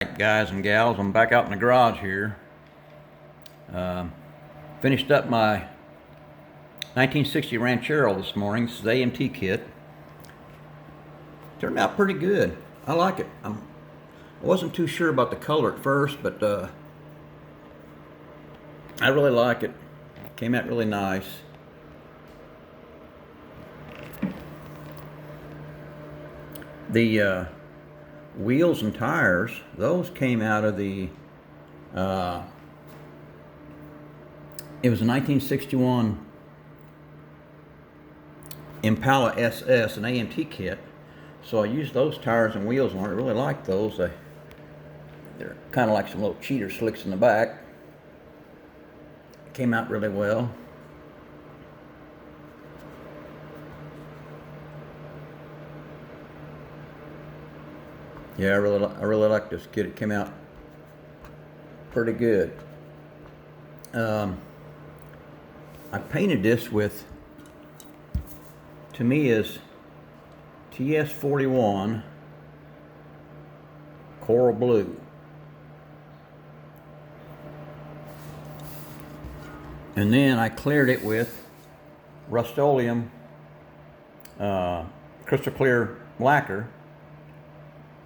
Right, guys and gals, I'm back out in the garage here. Finished up my 1960 Ranchero this morning. This is the AMT kit. Turned out pretty good. I like it. I wasn't too sure about the color at first, but I really like it. Came out really nice. The wheels and tires, those came out of the it was a 1961 Impala SS, an AMT kit. So I used those tires and wheels on it. I really like those. They're kind of like some little cheater slicks in the back. Came out really well. Yeah, I really like this kit. It came out pretty good. I painted this with Tamiya's TS-41 Coral Blue. And then I cleared it with Rust-Oleum Crystal Clear Lacquer.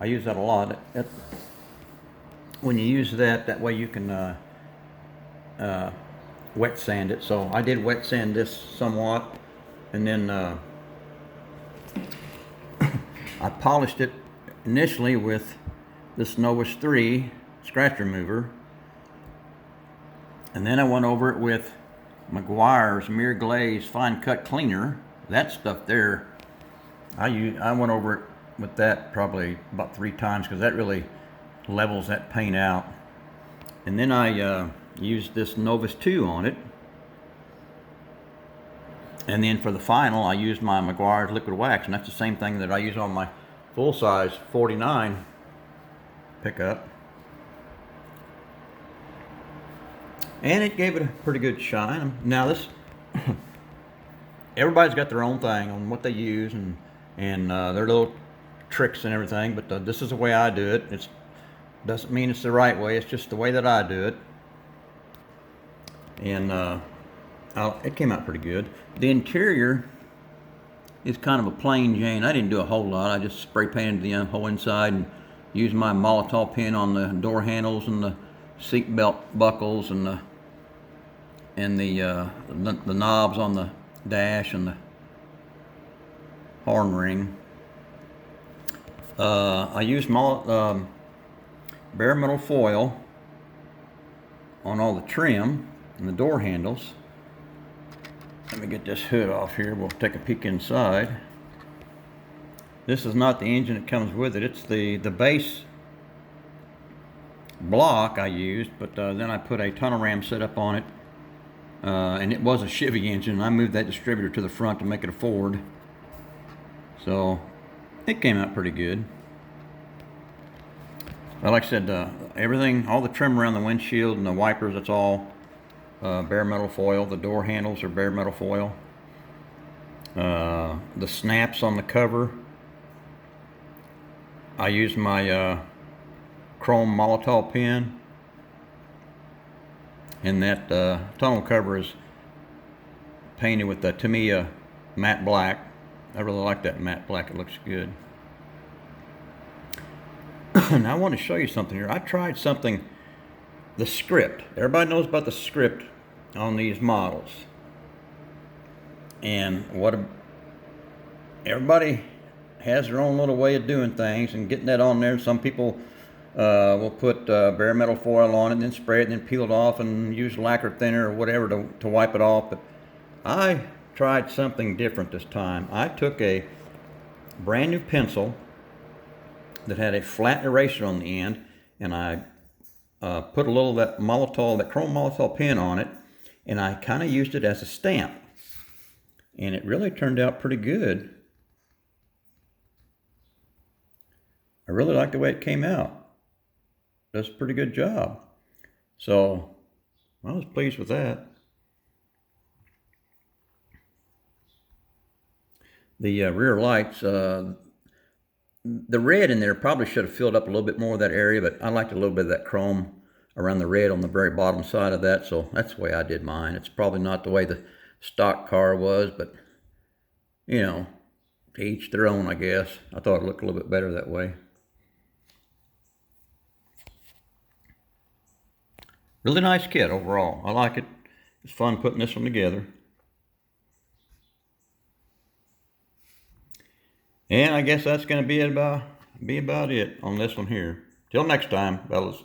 I use that a lot. When you use that way you can wet sand it. So I did wet sand this somewhat, and then I polished it initially with this Novus 3 scratch remover, and then I went over it with Meguiars Mirror Glaze Fine Cut Cleaner. That stuff there, I went over it with that probably about 3 times because that really levels that paint out. And then I used this Novus 2 on it, and then for the final I used my Meguiars Liquid Wax, and that's the same thing that I use on my full-size 49 pickup, and it gave it a pretty good shine. Now this everybody's got their own thing on what they use and their little tricks and everything, but this is the way I do it. It doesn't mean it's the right way, it's just the way that I do it. And it came out pretty good. The interior is kind of a plain Jane. I didn't do a whole lot. I just spray painted the whole inside and used my Molotow pen on the door handles and the seat belt buckles and the knobs on the dash and the horn ring. I used bare metal foil on all the trim and the door handles. Let me get this hood off here. We'll take a peek inside. This is not the engine that comes with it. It's the base block I used, but then I put a tunnel ram setup on it, and it was a Chevy engine. I moved that distributor to the front to make it a Ford. So it came out pretty good. But like I said, everything, all the trim around the windshield and the wipers, that's all bare metal foil. The door handles are bare metal foil. The snaps on the cover, I used my chrome Molotow pen, and that tunnel cover is painted with the Tamiya matte black. I really like that matte black. It looks good. Now I want to show you something here. I tried something, the script. Everybody knows about the script on these models, and everybody has their own little way of doing things and getting that on there. Some people will put bare metal foil on it and then spray it and then peel it off and use lacquer thinner or whatever to wipe it off. But I tried something different this time. I took a brand new pencil that had a flat eraser on the end, and I put a little of that Molotow, that chrome Molotow pen on it, and I kind of used it as a stamp, and it really turned out pretty good. I really like the way it came out. Does a pretty good job. So I was pleased with that. The rear lights, the red in there probably should have filled up a little bit more of that area, but I liked a little bit of that chrome around the red on the very bottom side of that, so that's the way I did mine. It's probably not the way the stock car was, but, you know, to each their own, I guess. I thought it looked a little bit better that way. Really nice kit overall. I like it. It's fun putting this one together. And I guess that's going to be about it on this one here. Till next time, fellas.